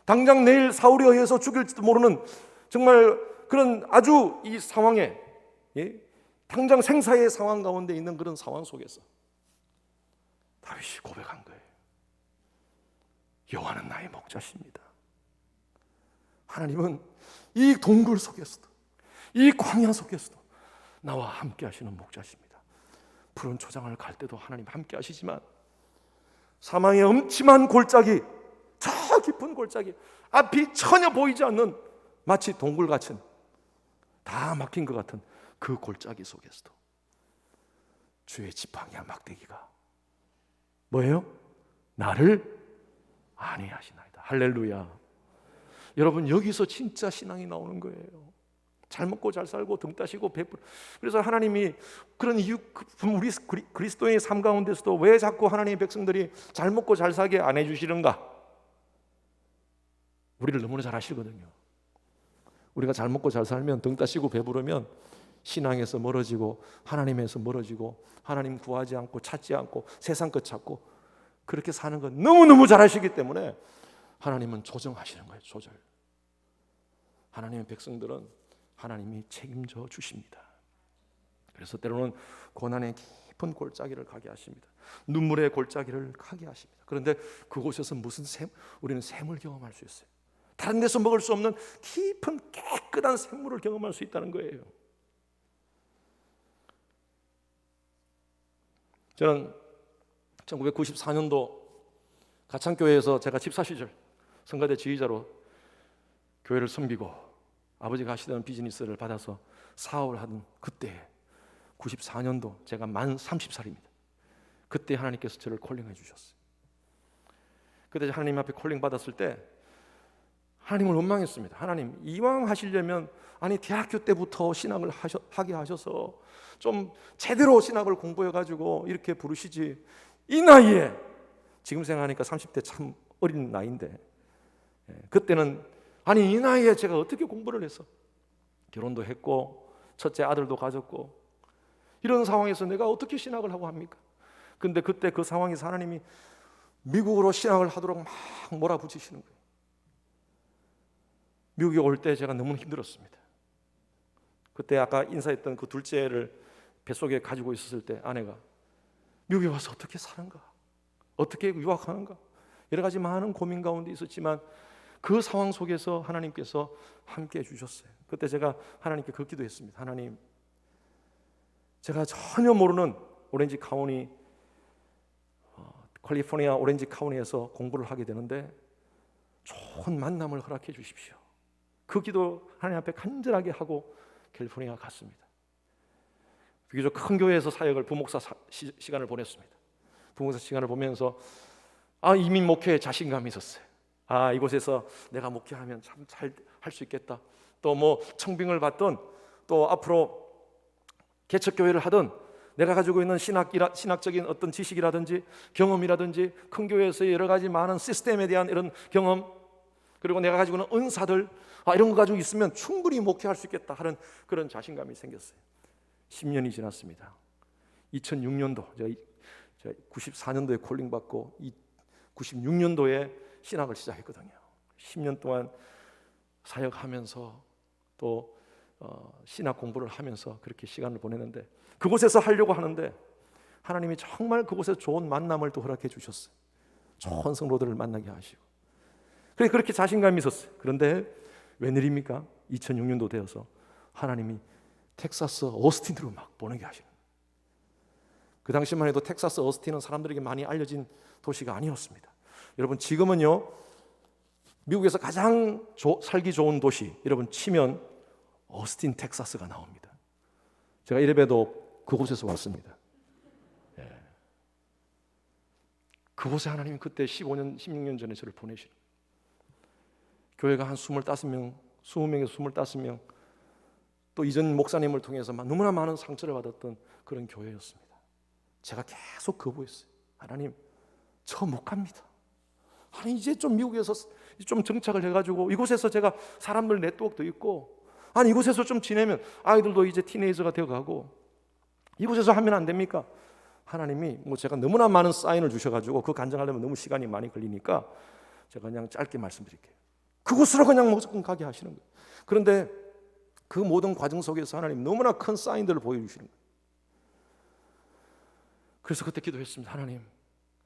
당장 내일 사울에 의해서 죽일지도 모르는 정말 그런 아주 이 상황에, 당장 생사의 상황 가운데 있는 그런 상황 속에서 다윗이 고백한 거예요. 여호와는 나의 목자십니다. 하나님은 이 동굴 속에서도 이 광야 속에서도 나와 함께 하시는 목자십니다. 푸른 초장을 갈 때도 하나님 함께 하시지만 사망의 엄침한 골짜기, 저 깊은 골짜기, 앞이 전혀 보이지 않는 마치 동굴 같은, 다 막힌 것 같은 그 골짜기 속에서도 주의 지팡이와 막대기가 뭐예요? 나를 안위하시나이다. 할렐루야. 여러분, 여기서 진짜 신앙이 나오는 거예요. 잘 먹고 잘 살고 등 따시고 베풀. 그래서 하나님이 그런 이유, 우리 그리스도의 삶 가운데서도 왜 자꾸 하나님의 백성들이 잘 먹고 잘 살게 안 해주시는가? 우리를 너무나 잘 아시거든요. 우리가 잘 먹고 잘 살면, 등 따시고 배부르면 신앙에서 멀어지고 하나님에서 멀어지고 하나님 구하지 않고 찾지 않고 세상 것 찾고 그렇게 사는 건 너무너무 잘 아시기 때문에 하나님은 조정하시는 거예요. 조절. 하나님의 백성들은 하나님이 책임져 주십니다. 그래서 때로는 고난의 깊은 골짜기를 가게 하십니다. 눈물의 골짜기를 가게 하십니다. 그런데 그곳에서 무슨 우리는 샘을 경험할 수 있어요. 다른 데서 먹을 수 없는 깊은 깨끗한 샘물을 경험할 수 있다는 거예요. 저는 1994년도 가창교회에서 제가 집사 시절 성가대 지휘자로 교회를 섬기고 아버지가 하시던 비즈니스를 받아서 사업을 하던 그때 94년도 제가 만 30살입니다. 그때 하나님께서 저를 콜링해 주셨어요. 그때 하나님 앞에 콜링 받았을 때 하나님을 원망했습니다. 하나님, 이왕 하시려면 아니 대학교 때부터 신학을 하게 하셔서 좀 제대로 신학을 공부해가지고 이렇게 부르시지, 이 나이에, 지금 생각하니까 30대 참 어린 나이인데 그때는 아니 이 나이에 제가 어떻게 공부를 해서 결혼도 했고 첫째 아들도 가졌고 이런 상황에서 내가 어떻게 신학을 하고 합니까? 근데 그때 그 상황에서 하나님이 미국으로 신학을 하도록 막 몰아붙이시는 거예요. 미국에 올 때 제가 너무 힘들었습니다. 그때 아까 인사했던 그 둘째를 뱃속에 가지고 있었을 때 아내가 미국에 와서 어떻게 사는가, 어떻게 유학하는가, 여러 가지 많은 고민 가운데 있었지만 그 상황 속에서 하나님께서 함께 해주셨어요. 그때 제가 하나님께 그 기도했습니다. 하나님, 제가 전혀 모르는 오렌지 카운티 캘리포니아 오렌지 카운티에서 공부를 하게 되는데 좋은 만남을 허락해 주십시오. 그 기도 하나님 앞에 간절하게 하고 캘리포니아 갔습니다. 비교적 큰 교회에서 사역을 부목사 시간을 보냈습니다. 부목사 시간을 보면서 이민 목회에 자신감이 있었어요. 이곳에서 내가 목회하면 참 잘 할 수 있겠다. 또 뭐 청빙을 받든 또 앞으로 개척교회를 하든 내가 가지고 있는 신학적인 어떤 지식이라든지 경험이라든지 큰 교회에서의 여러 가지 많은 시스템에 대한 이런 경험, 그리고 내가 가지고 있는 은사들, 이런 거 가지고 있으면 충분히 목회할 수 있겠다 하는 그런 자신감이 생겼어요. 10년이 지났습니다. 2006년도 제가 94년도에 콜링 받고 96년도에 신학을 시작했거든요. 10년 동안 사역하면서 또 신학 공부를 하면서 그렇게 시간을 보냈는데, 그곳에서 하려고 하는데 하나님이 정말 그곳에 좋은 만남을 또 허락해 주셨어요. 좋은 성도들을 만나게 하시고, 그렇게 자신감이 있었어요. 그런데 웬일입니까? 2006년도 되어서 하나님이 텍사스 어스틴으로 막 보내게 하시는. 그 당시만 해도 텍사스 어스틴은 사람들에게 많이 알려진 도시가 아니었습니다. 여러분, 지금은요 미국에서 가장 살기 좋은 도시 여러분 치면 어스틴 텍사스가 나옵니다. 제가 이래봬도 그곳에서 왔습니다. 그곳에 하나님이 그때 15년, 16년 전에 저를 보내시는, 교회가 한 25명, 20명에서 25명, 또 이전 목사님을 통해서 너무나 많은 상처를 받았던 그런 교회였습니다. 제가 계속 거부했어요. 하나님, 저 못 갑니다. 이제 좀 미국에서 좀 정착을 해가지고 이곳에서 제가 사람들 네트워크도 있고, 이곳에서 좀 지내면 아이들도 이제 티네이저가 되어가고, 이곳에서 하면 안 됩니까? 하나님이 제가 너무나 많은 사인을 주셔가지고 그 간증하려면 너무 시간이 많이 걸리니까 제가 그냥 짧게 말씀드릴게요. 그곳으로 그냥 무조건 가게 하시는 거예요. 그런데 그 모든 과정 속에서 하나님 너무나 큰 사인들을 보여주시는 거예요. 그래서 그때 기도했습니다. 하나님,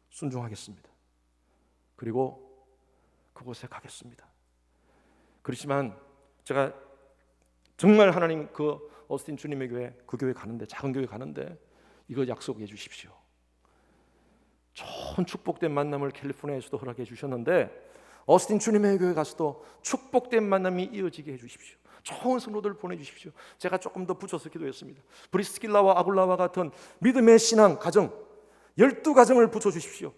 순종하겠습니다. 그리고 그곳에 가겠습니다. 그렇지만 제가 정말 하나님 그 어스틴 주님의 교회, 그 교회 가는데, 작은 교회 가는데 이거 약속해 주십시오. 좋은 축복된 만남을 캘리포니아에서도 허락해 주셨는데 어스틴 주님의 교회 가서도 축복된 만남이 이어지게 해 주십시오. 좋은 성도들 보내주십시오. 제가 조금 더 붙여서 기도했습니다. 브리스길라와 아굴라와 같은 믿음의 신앙 가정 12가정을 붙여주십시오.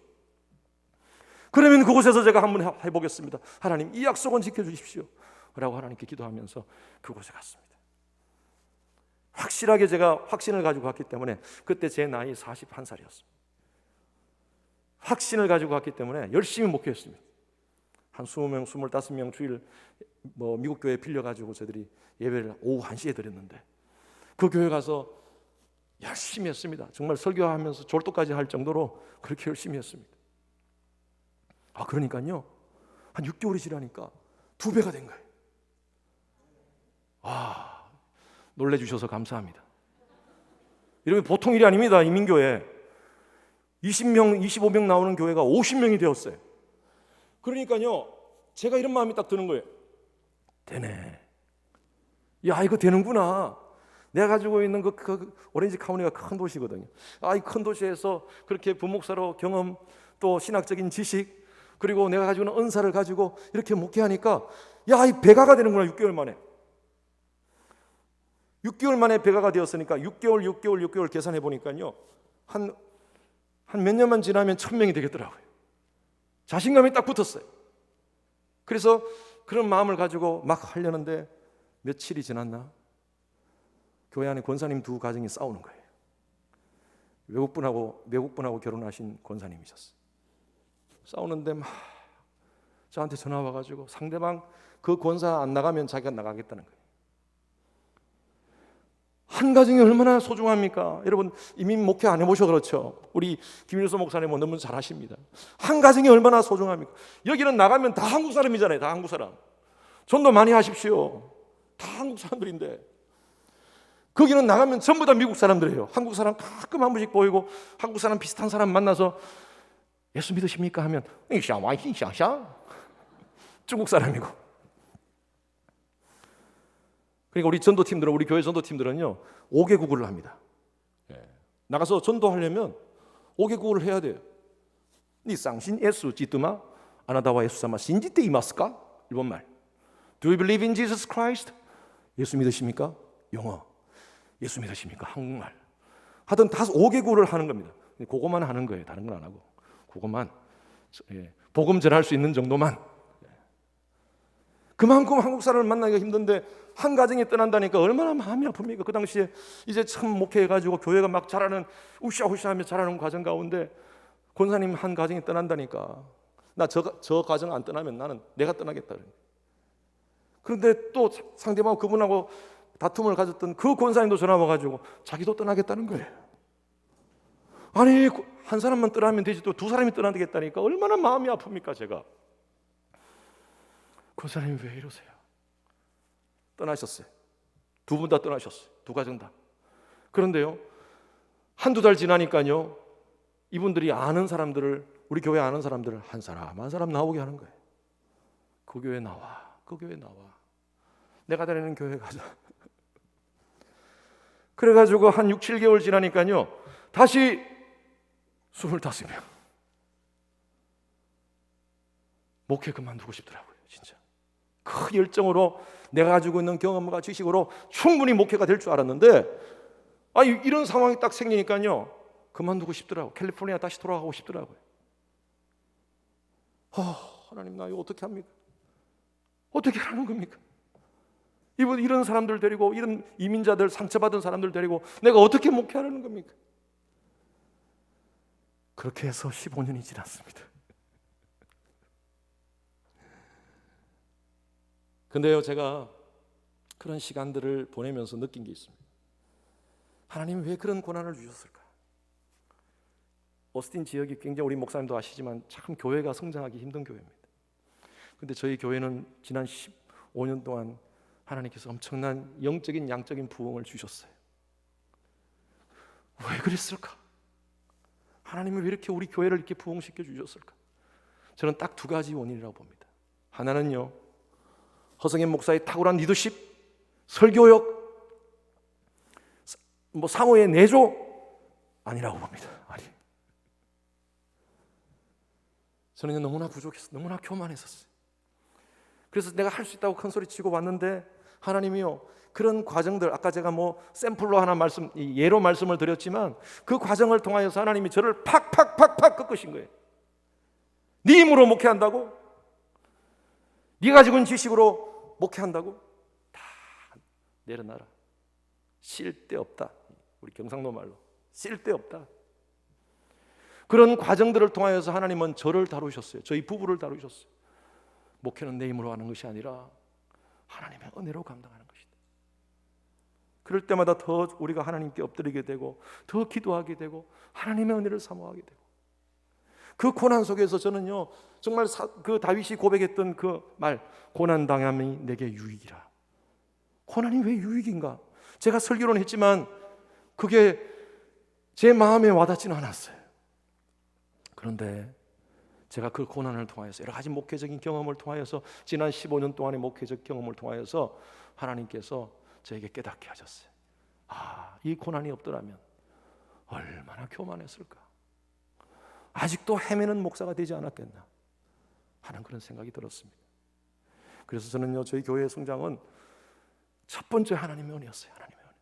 그러면 그곳에서 제가 한번 해보겠습니다. 하나님, 이 약속은 지켜주십시오 라고 하나님께 기도하면서 그곳에 갔습니다. 확실하게 제가 확신을 가지고 갔기 때문에, 그때 제 나이 41살이었습니다. 확신을 가지고 갔기 때문에 열심히 목회했습니다. 한 20명, 25명 주일 미국 교회 빌려가지고 저희들이 예배를 오후 1시에 드렸는데 그 교회 가서 열심히 했습니다. 정말 설교하면서 졸도까지 할 정도로 그렇게 열심히 했습니다. 그러니까요 한 6개월이 지나니까 2배가 된 거예요. 놀래주셔서 감사합니다. 이러면 보통 일이 아닙니다. 이민교회 20명, 25명 나오는 교회가 50명이 되었어요. 그러니까요 제가 이런 마음이 딱 드는 거예요. 되네. 이거 되는구나. 내가 가지고 있는 그 오렌지 카운티가 큰 도시거든요. 이 큰 도시에서 그렇게 부목사로 경험, 또 신학적인 지식, 그리고 내가 가지고 있는 은사를 가지고 이렇게 목회하니까 이 배가가 되는구나. 6개월 만에 6개월 만에 배가가 되었으니까 6개월 계산해 보니까요 한 몇 년만 지나면 1000명이 되겠더라고요. 자신감이 딱 붙었어요. 그래서 그런 마음을 가지고 막 하려는데 며칠이 지났나 교회 안에 권사님 2가정이 싸우는 거예요. 외국분하고 결혼하신 권사님이셨어요. 싸우는데 막 저한테 전화 와가지고 상대방 그 권사 안 나가면 자기가 나가겠다는 거예요. 한 가정이 얼마나 소중합니까? 여러분 이민 목회 안 해보셔 그렇죠? 우리 김일수 목사님은 너무 잘 아십니다. 한 가정이 얼마나 소중합니까? 여기는 나가면 다 한국 사람이잖아요. 다 한국 사람. 전도 많이 하십시오. 다 한국 사람들인데 거기는 나가면 전부 다 미국 사람들이에요. 한국 사람 가끔 한 번씩 보이고 한국 사람 비슷한 사람 만나서 예수 믿으십니까? 하면 중국 사람이고. 그러니까 우리 전도팀들은, 우리 교회 전도팀들은요 5개국어를 합니다. 나가서 전도하려면 5개국어를 해야 돼요. 니 상신 예수 지도마 아나다와 예수사마 신지테 이마스까? 일본말. Do you believe in Jesus Christ? 예수 믿으십니까? 영어. 예수 믿으십니까? 한국말. 하여튼 5개국을 하는 겁니다. 그거만 하는 거예요. 다른 건 안 하고. 그거만. 복음 전할 수 있는 정도만. 그만큼 한국 사람을 만나기가 힘든데 한 가정이 떠난다니까 얼마나 마음이 아픕니까? 그 당시에 이제 참 목회해가지고 교회가 막 자라는 우샤우샤하며 자라는 과정 가운데 권사님 한 가정이 떠난다니까 나 저 가정 안 떠나면 나는 내가 떠나겠다. 그런데 또 상대방 그분하고 다툼을 가졌던 그 권사님도 전화 와가지고 자기도 떠나겠다는 거예요. 아니 한 사람만 떠나면 되지 또 두 사람이 떠나겠다니까 얼마나 마음이 아픕니까 제가. 권사님 왜 이러세요? 떠나셨어요. 두 분 다 떠나셨어요. 두 가정 다. 그런데요 한두 달 지나니까요 이분들이 아는 사람들을 우리 교회 아는 사람들을 한 사람 한 사람 나오게 하는 거예요. 그 교회 나와. 그 교회 나와. 내가 다니는 교회 가자. 그래가지고 한 6, 7개월 지나니까요 다시 25명 목회 그만두고 싶더라고요. 진짜 그 열정으로 내가 가지고 있는 경험과 지식으로 충분히 목회가 될 줄 알았는데 이런 상황이 딱 생기니까요 그만두고 싶더라고요. 캘리포니아 다시 돌아가고 싶더라고요. 하나님 나 이거 어떻게 합니까? 어떻게 하라는 겁니까? 이런 사람들 데리고 이런 이민자들 상처받은 사람들 데리고 내가 어떻게 목회하라는 겁니까? 그렇게 해서 15년이 지났습니다. 근데요 제가 그런 시간들을 보내면서 느낀 게 있습니다. 하나님 왜 그런 고난을 주셨을까? 오스틴 지역이 굉장히 우리 목사님도 아시지만 참 교회가 성장하기 힘든 교회입니다. 근데 저희 교회는 지난 15년 동안 하나님께서 엄청난 영적인 양적인 부흥을 주셨어요. 왜 그랬을까? 하나님은 왜 이렇게 우리 교회를 이렇게 부흥시켜 주셨을까? 저는 딱 두 가지 원인이라고 봅니다. 하나는요 허성현 목사의 탁월한 리더십, 설교력, 사모의 내조 아니라고 봅니다. 아니. 저는 너무나 부족했어요. 너무나 교만했었어요. 그래서 내가 할 수 있다고 큰 소리 치고 왔는데 하나님이요 그런 과정들 아까 제가 샘플로 하나 예로 말씀을 드렸지만 그 과정을 통하여서 하나님이 저를 팍팍팍팍 꺾으신 거예요. 네 힘으로 목회한다고? 네가 가지고 있는 지식으로 목회한다고? 다 내려놔라. 쓸데없다. 우리 경상도 말로 쓸데없다. 그런 과정들을 통하여서 하나님은 저를 다루셨어요. 저희 부부를 다루셨어요. 목회는 내 힘으로 하는 것이 아니라 하나님의 은혜로 감당하는 것이다. 그럴 때마다 더 우리가 하나님께 엎드리게 되고 더 기도하게 되고 하나님의 은혜를 사모하게 되고 그 고난 속에서 저는요 정말 그 다윗이 고백했던 그 말 고난 당함이 내게 유익이라. 고난이 왜 유익인가? 제가 설교는 했지만 그게 제 마음에 와닿지는 않았어요. 그런데 제가 그 고난을 통하여서 여러 가지 목회적인 경험을 통하여서 지난 15년 동안의 목회적 경험을 통하여서 하나님께서 저에게 깨닫게 하셨어요. 이 고난이 없더라면 얼마나 교만했을까? 아직도 헤매는 목사가 되지 않았겠나 하는 그런 생각이 들었습니다. 그래서 저는요 저희 교회의 성장은 첫 번째 하나님의 은혜였어요. 하나님의 은혜.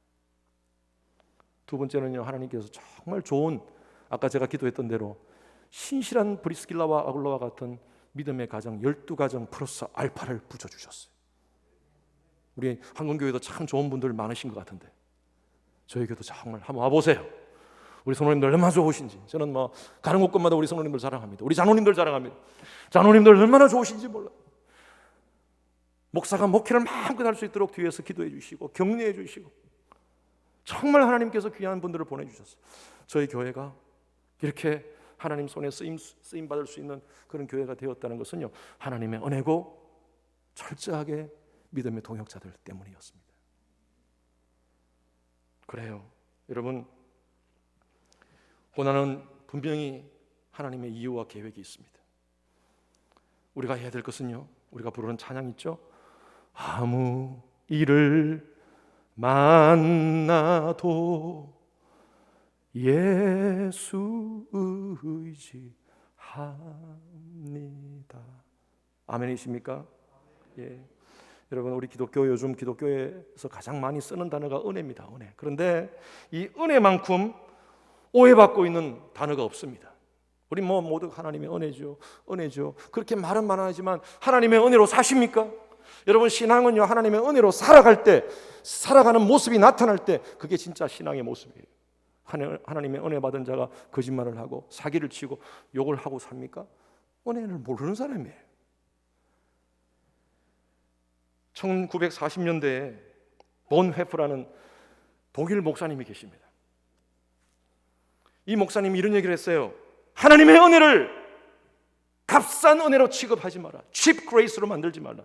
두 번째는요 하나님께서 정말 좋은 아까 제가 기도했던 대로 신실한 브리스길라와 아굴라와 같은 믿음의 가정 12가정 플러스 알파를 붙여주셨어요. 우리 한국교회도 참 좋은 분들 많으신 것 같은데 저희 교회도 정말 한번 와보세요. 우리 성도님들 얼마나 좋으신지. 저는 가는 곳곳마다 우리 성도님들 자랑합니다. 우리 장로님들 자랑합니다. 장로님들 얼마나 좋으신지 몰라요. 목사가 목회를 마음껏 할 수 있도록 뒤에서 기도해 주시고 격려해 주시고 정말 하나님께서 귀한 분들을 보내주셨어요. 저희 교회가 이렇게 하나님 손에 쓰임 받을 수 있는 그런 교회가 되었다는 것은요 하나님의 은혜고 철저하게 믿음의 동역자들 때문이었습니다. 그래요 여러분, 고난은 분명히 하나님의 이유와 계획이 있습니다. 우리가 해야 될 것은요 우리가 부르는 찬양 있죠? 아무 일을 만나도 예수 의지하라. 아멘이십니까? 예. 여러분, 우리 기독교, 요즘 기독교에서 가장 많이 쓰는 단어가 은혜입니다. 은혜. 그런데 이 은혜만큼 오해받고 있는 단어가 없습니다. 우리 모두 하나님의 은혜죠, 은혜죠. 그렇게 말은 많아지만 하나님의 은혜로 사십니까? 여러분, 신앙은요, 하나님의 은혜로 살아갈 때, 살아가는 모습이 나타날 때, 그게 진짜 신앙의 모습이에요. 하나님의 은혜 받은 자가 거짓말을 하고 사기를 치고 욕을 하고 삽니까? 은혜를 모르는 사람이에요. 1940년대에 본 회프라는 독일 목사님이 계십니다. 이 목사님이 이런 얘기를 했어요. 하나님의 은혜를 값싼 은혜로 취급하지 마라. cheap grace로 만들지 마라.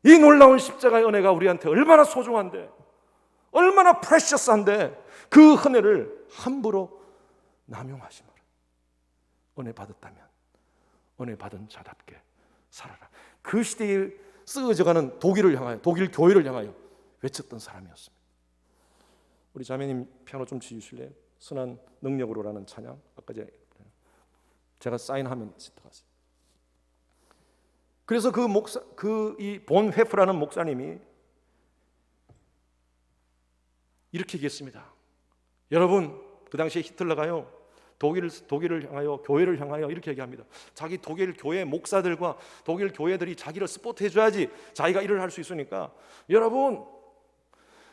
이 놀라운 십자가의 은혜가 우리한테 얼마나 소중한데, 얼마나 프레셔스한데, 그 은혜를 함부로 남용하지 마라. 은혜 받았다면 은혜 받은 자답게 살아라. 그 시대에 쓰여져가는 독일 교회를 향하여 외쳤던 사람이었습니다. 우리 자매님 피아노 좀 치주실래요? 선한 능력으로라는 찬양. 아까 제가 사인하면 들어가세요. 그래서 이 본 회프라는 목사님이 이렇게 얘기했습니다. 여러분, 그 당시에 히틀러가요, 독일을 향하여, 교회를 향하여 이렇게 얘기합니다. 자기 독일 교회 목사들과 독일 교회들이 자기를 스포트 해줘야지 자기가 일을 할 수 있으니까, 여러분,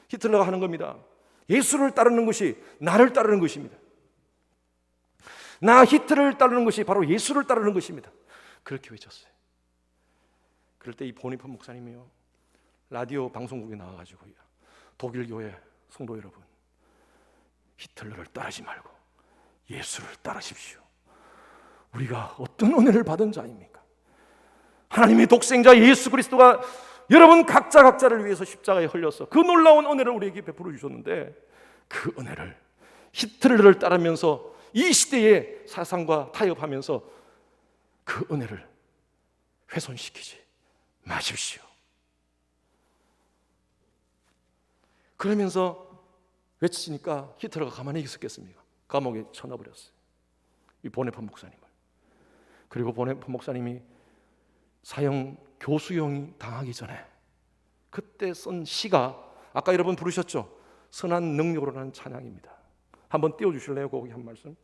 히틀러가 하는 겁니다. 예수를 따르는 것이 나를 따르는 것입니다. 나 히틀러를 따르는 것이 바로 예수를 따르는 것입니다. 그렇게 외쳤어요. 그럴 때 이 보니폰 목사님이요, 라디오 방송국에 나와가지고, 독일 교회 성도 여러분, 히틀러를 따르지 말고 예수를 따르십시오. 우리가 어떤 은혜를 받은 자입니까? 하나님의 독생자 예수 그리스도가 여러분 각자를 위해서 십자가에 흘려서 그 놀라운 은혜를 우리에게 베풀어 주셨는데, 그 은혜를 히틀러를 따르면서 이 시대의 사상과 타협하면서 그 은혜를 훼손시키지 마십시오. 그러면서 외치니까 히틀러가 가만히 있었겠습니까? 감옥에 쳐넣어버렸어요, 이 보네폰 목사님을. 그리고 보네폰 목사님이 사형 교수형이 당하기 전에 그때 쓴 시가 아까 여러분 부르셨죠? 선한 능력으로라는 찬양입니다. 한번 띄워주실래요? 거기 한 말씀.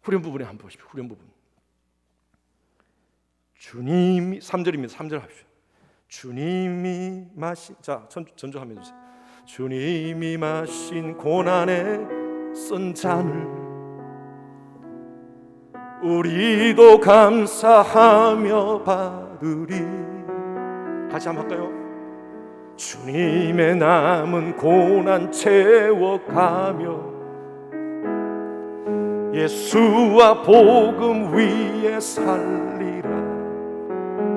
후렴 부분에 한번 보십시오. 후렴 부분. 주님이 3절입니다. 3절 합시다. 주님이 마신, 자 전주하면 주세요. 주님이 마신 고난의 쓴 잔을 우리도 감사하며 받으리. 같이 한번 할까요? 주님의 남은 고난 채워가며 예수와 복음 위에 살리라.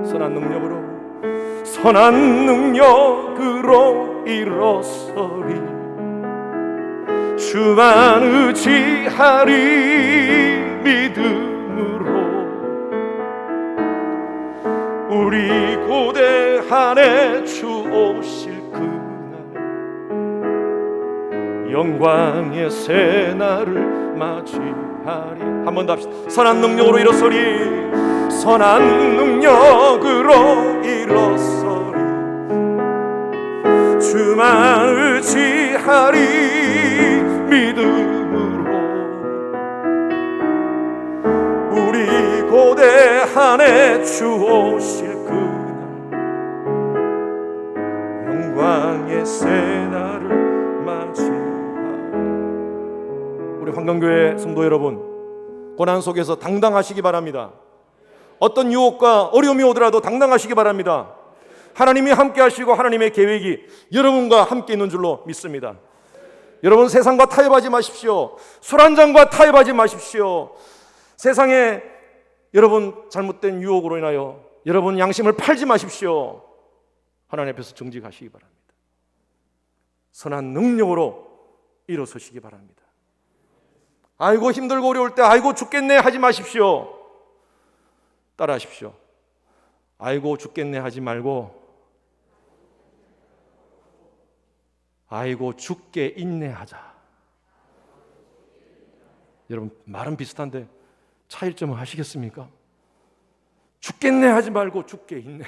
선한 능력으로 일어서리. 주만 의지하리 믿음으로. 우리 고대한에 주 오실 그날 영광의 새날을 맞이하리. 한 번 더 합시다. 선한 능력으로 일어서리. 선한 능력으로 일어서리. 주만 의지하리 믿음으로. 우리 고대한에 주 오실 그날 영광의 새날을 맞이하리. 우리 환경교회 성도 여러분, 고난 속에서 당당하시기 바랍니다. 어떤 유혹과 어려움이 오더라도 당당하시기 바랍니다. 하나님이 함께 하시고 하나님의 계획이 여러분과 함께 있는 줄로 믿습니다. 여러분, 세상과 타협하지 마십시오. 술 한잔과 타협하지 마십시오. 세상에 여러분 잘못된 유혹으로 인하여 여러분 양심을 팔지 마십시오. 하나님 앞에서 정직하시기 바랍니다. 선한 능력으로 일어서시기 바랍니다. 아이고 힘들고 어려울 때 아이고 죽겠네 하지 마십시오. 따라하십시오. 아이고 죽겠네 하지 말고 아이고 죽게 인내하자. 여러분 말은 비슷한데 차이점은 아시겠습니까? 죽겠네 하지 말고 죽게 있네.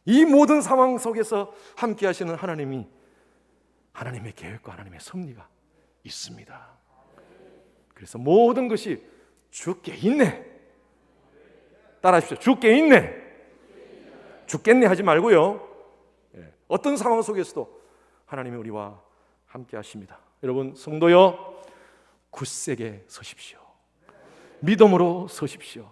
이 모든 상황 속에서 함께 하시는 하나님이, 하나님의 계획과 하나님의 섭리가 있습니다. 그래서 모든 것이 죽게 있네. 따라하십시오. 죽게 있네. 죽겠네 하지 말고요. 어떤 상황 속에서도 하나님이 우리와 함께 하십니다. 여러분 성도여, 굳세게 서십시오. 믿음으로 서십시오.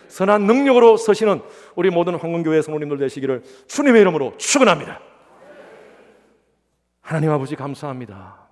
선한 능력으로 서시는 우리 모든 황금교회 성도님들 되시기를 주님의 이름으로 축원합니다. 하나님 아버지 감사합니다.